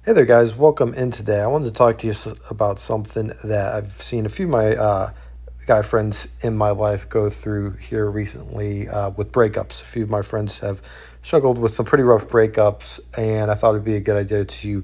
Hey there, guys. Welcome in today. I wanted to talk to you about something that I've seen a few of my guy friends in my life go through here recently with breakups. A few of my friends have struggled with some pretty rough breakups, and I thought it'd be a good idea to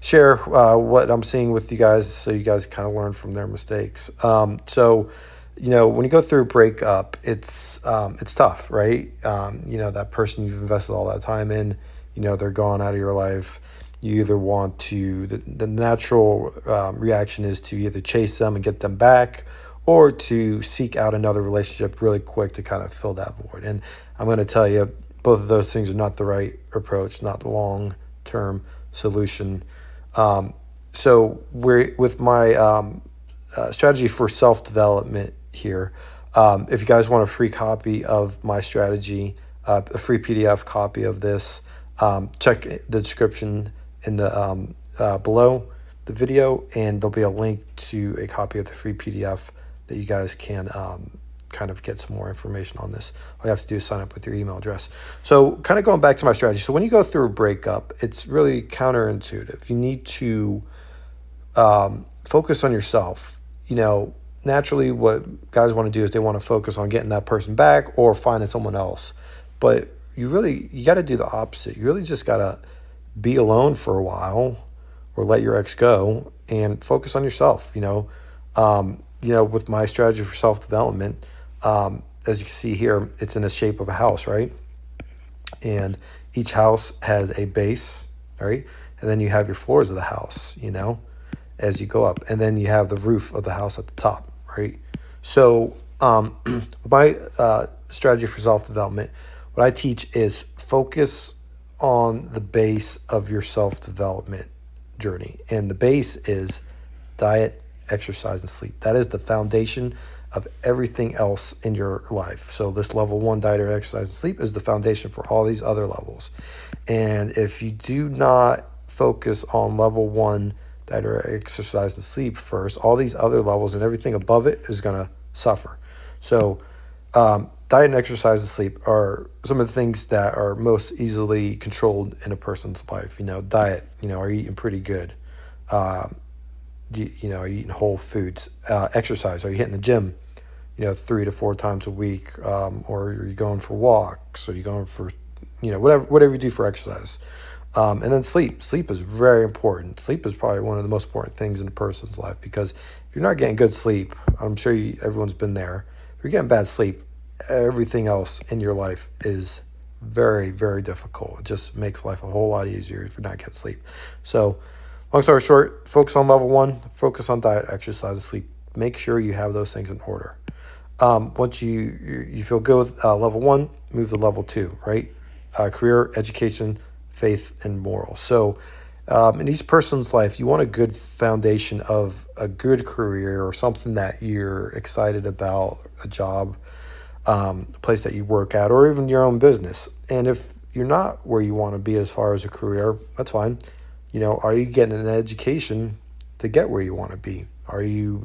share what I'm seeing with you guys so you guys kind of learn from their mistakes. When you go through a breakup, it's tough, right? That person you've invested all that time in, they're gone out of your life. You either want to the natural reaction is to either chase them and get them back, or to seek out another relationship really quick to kind of fill that void. And I'm going to tell you, both of those things are not the right approach, not the long term solution. So we're with my strategy for self development here. If you guys want a free copy of my strategy, a free PDF copy of this, check the description in the below the video, and there'll be a link to a copy of the free PDF that you guys can kind of get some more information on this. All you have to do is sign up with your email address. So, kind of going back to my strategy. So, when you go through a breakup, it's really counterintuitive. You need to focus on yourself. Naturally, what guys want to do is they want to focus on getting that person back or finding someone else. But you got to do the opposite. You really just got to be alone for a while, or let your ex go and focus on yourself. With my strategy for self development, as you can see here, it's in the shape of a house, right? And each house has a base, right? And then you have your floors of the house, as you go up, and then you have the roof of the house at the top, right? So, my strategy for self development, what I teach is focus on the base of your self development journey. And the base is diet, exercise, and sleep. That is the foundation of everything else in your life. So, this level one, diet, or exercise, and sleep, is the foundation for all these other levels. And if you do not focus on level one, diet, or exercise, and sleep first, all these other levels and everything above it is going to suffer. So, diet and exercise and sleep are some of the things that are most easily controlled in a person's life. Diet, are you eating pretty good? Are you eating whole foods? Exercise, are you hitting the gym, 3 to 4 times a week? Or are you going for walks? Are you going for, whatever you do for exercise? And then sleep. Sleep is very important. Sleep is probably one of the most important things in a person's life, because if you're not getting good sleep, I'm sure everyone's been there. If you're getting bad sleep, everything else in your life is very, very difficult. It just makes life a whole lot easier if you're not getting sleep. So, long story short, focus on level one, focus on diet, exercise, and sleep. Make sure you have those things in order. Once you feel good with level one, move to level two, right? Career, education, faith, and moral. So, in each person's life, you want a good foundation of a good career, or something that you're excited about, a job, a place that you work at, or even your own business. And if you're not where you want to be as far as a career, that's fine. Are you getting an education to get where you want to be? Are you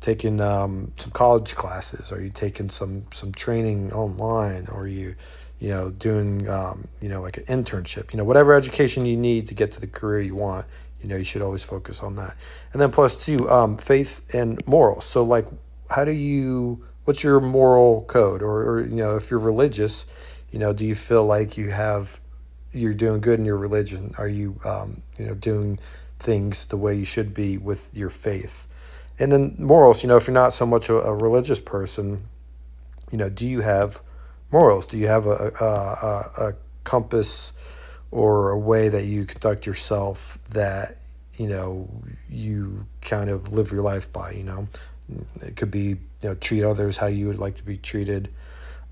taking some college classes? Are you taking some training online? Or are you, doing, like an internship? Whatever education you need to get to the career you want, you should always focus on that. And then plus two, faith and morals. So, like, what's your moral code? Or if you're religious, do you feel like you're doing good in your religion? Are you, doing things the way you should be with your faith? And then morals, if you're not so much a religious person, do you have morals? Do you have a compass, or a way that you conduct yourself that, you kind of live your life by? It could be, treat others how you would like to be treated.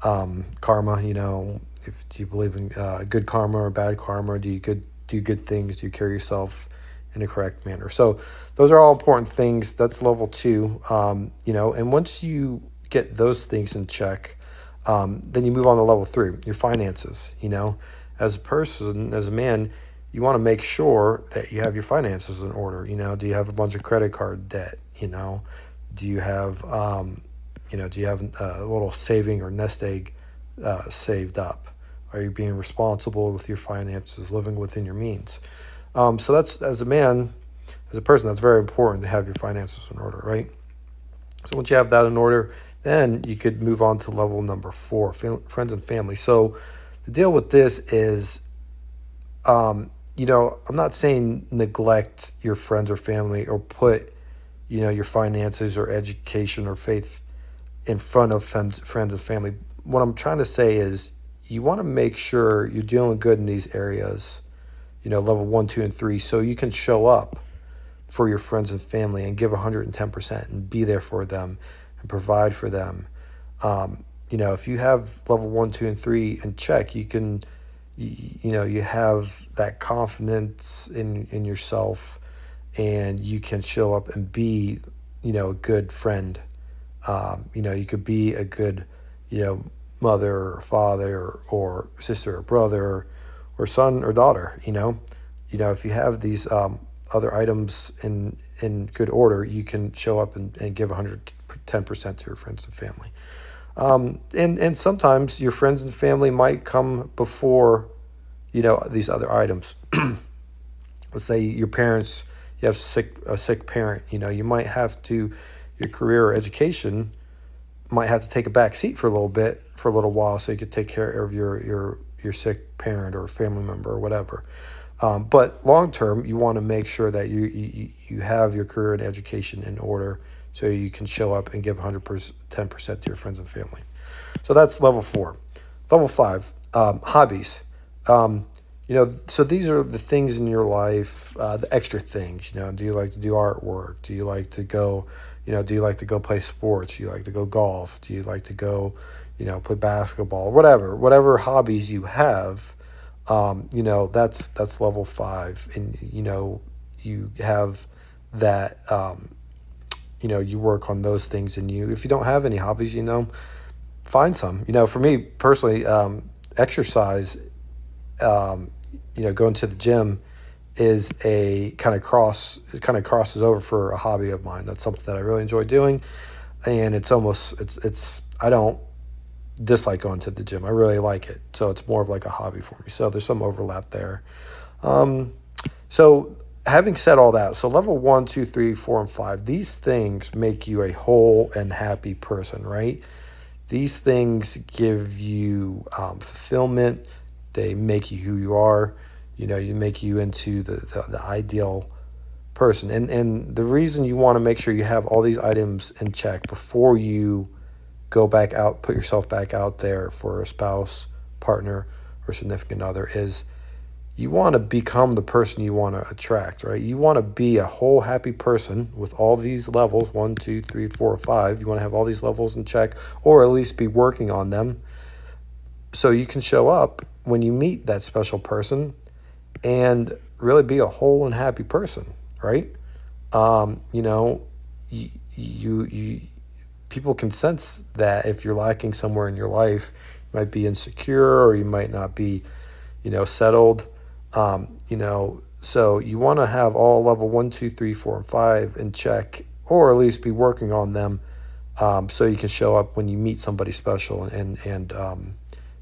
Karma, if do you believe in good karma or bad karma? Do you do good things? Do you carry yourself in a correct manner? So those are all important things. That's level two. And once you get those things in check, then you move on to level three, your finances. As a person, as a man, you want to make sure that you have your finances in order. Do you have a bunch of credit card debt? Do you have a little saving or nest egg saved up? Are you being responsible with your finances, living within your means? So that's, as a man, as a person, that's very important to have your finances in order, right? So once you have that in order, then you could move on to level number four, friends and family. So the deal with this is, I'm not saying neglect your friends or family or put, your finances or education or faith in front of friends and family. What I'm trying to say is you want to make sure you're doing good in these areas, level one, two, and three, so you can show up for your friends and family and give 110% and be there for them and provide for them. If you have level one, two, and three in check, you have that confidence in yourself, and you can show up and be, a good friend. You could be a good, mother or father or sister or brother or son or daughter. If you have these other items in good order, you can show up and give 110% to your friends and family. And sometimes your friends and family might come before, these other items. Let's say your parents, you have a sick parent, you might have to, your career or education might have to take a back seat for a little bit, for a little while, so you could take care of your sick parent or family member or whatever. But long term, you want to make sure that you have your career and education in order, so you can show up and give 110% to your friends and family. So that's level four. Level five, hobbies. So these are the things in your life, the extra things. Do you like to do artwork? Do you like to go, do you like to go play sports? Do you like to go golf? Do you like to go, play basketball? Whatever hobbies you have, that's level five, and you have that. You work on those things, and if you don't have any hobbies, find some. For me personally, exercise, going to the gym is a it kind of crosses over for a hobby of mine. That's something that I really enjoy doing, and it's I don't dislike going to the gym. I really like it, so it's more of like a hobby for me. So there's some overlap there. So having said all that, so level one, two, three, four, and five, these things make you a whole and happy person, right? These things give you fulfillment. They make you who you are. You make you into the ideal person. And the reason you want to make sure you have all these items in check before you go back out, put yourself back out there for a spouse, partner, or significant other, is you want to become the person you want to attract, right? You want to be a whole happy person with all these levels, one, two, three, four, five. You want to have all these levels in check, or at least be working on them, so you can show up when you meet that special person and really be a whole and happy person, right? You people can sense that if you're lacking somewhere in your life. You might be insecure, or you might not be, settled. So you want to have all level one, two, three, four, and five in check, or at least be working on them, so you can show up when you meet somebody special, and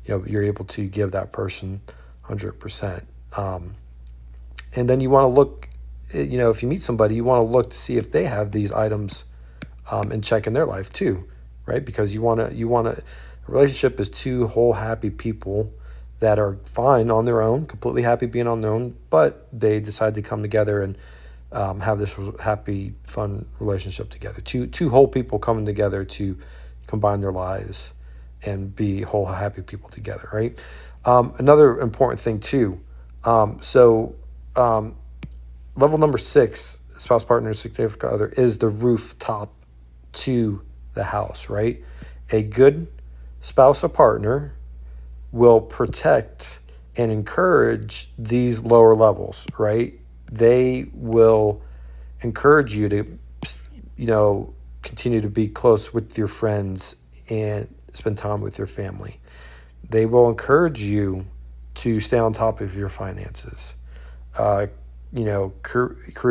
you're able to give that person 100%. And then you want to look, if you meet somebody, you want to look to see if they have these items in check in their life too, right? Because a relationship is two whole happy people that are fine on their own, completely happy being on their own, but they decide to come together and have this happy, fun relationship together. Two whole people coming together to combine their lives and be whole, happy people together, right? Another important thing too. Level number 6, spouse, partner, significant other, is the rooftop to the house, right? A good spouse or partner will protect and encourage these lower levels, right? They will encourage you to, continue to be close with your friends and spend time with your family. They will encourage you to stay on top of your finances. Career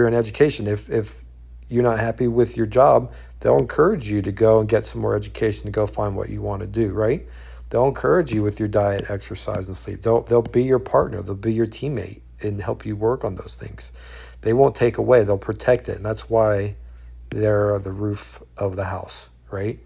and education. If you're not happy with your job, they'll encourage you to go and get some more education, to go find what you want to do, right? They'll encourage you with your diet, exercise, and sleep. They'll be your partner. They'll be your teammate and help you work on those things. They won't take away, they'll protect it. And that's why they're the roof of the house, right?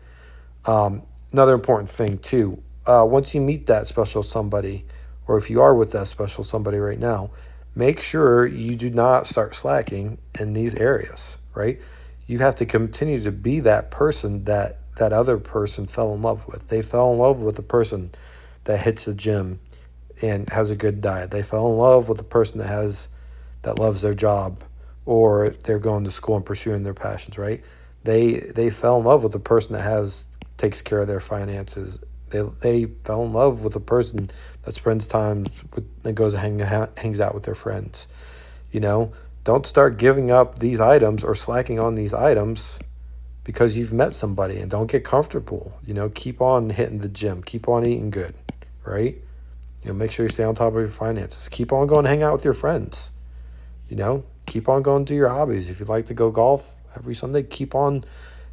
Another important thing too, once you meet that special somebody, or if you are with that special somebody right now, make sure you do not start slacking in these areas, right? You have to continue to be that person that that other person fell in love with. They fell in love with the person that hits the gym and has a good diet. They fell in love with the person that loves their job, or they're going to school and pursuing their passions, right? They fell in love with the person that has takes care of their finances. They fell in love with a person that spends time that goes and hangs out with their friends. You know, don't start giving up these items or slacking on these items because you've met somebody, and don't get comfortable. You know, keep on hitting the gym, keep on eating good, right? You know, make sure you stay on top of your finances. Keep on going to hang out with your friends. You know, keep on going to do your hobbies. If you'd like to go golf every Sunday, keep on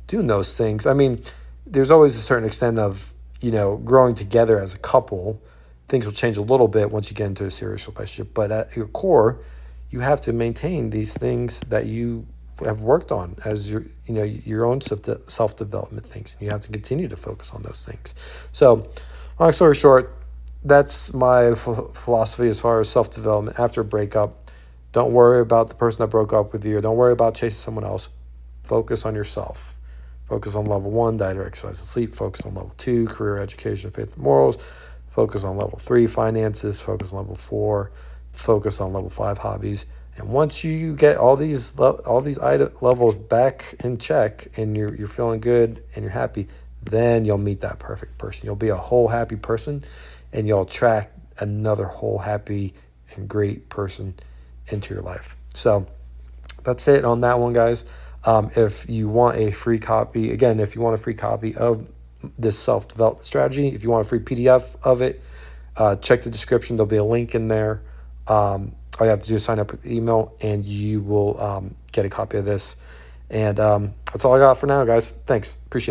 doing those things. I mean, there's always a certain extent of, you know, growing together as a couple. Things will change a little bit once you get into a serious relationship, but at your core, you have to maintain these things that you have worked on as your, you know, your own self development things, and you have to continue to focus on those things. So, long story short, that's my philosophy as far as self development after a breakup. Don't worry about the person that broke up with you, or don't worry about chasing someone else. Focus on yourself. Focus on level 1, diet, or exercise, and sleep. Focus on level 2, career, education, faith, and morals. Focus on level 3, finances. Focus on level 4. Focus on level 5, hobbies. And once you get all these levels back in check, and you're feeling good and you're happy, then you'll meet that perfect person. You'll be a whole happy person, and you'll attract another whole happy and great person into your life. So that's it on that one, guys. If you want a free copy, again, if you want a free copy of this self-development strategy, if you want a free PDF of it, check the description. There'll be a link in there. All you have to do is sign up with email, and you will get a copy of this. And that's all I got for now, guys. Thanks. Appreciate it.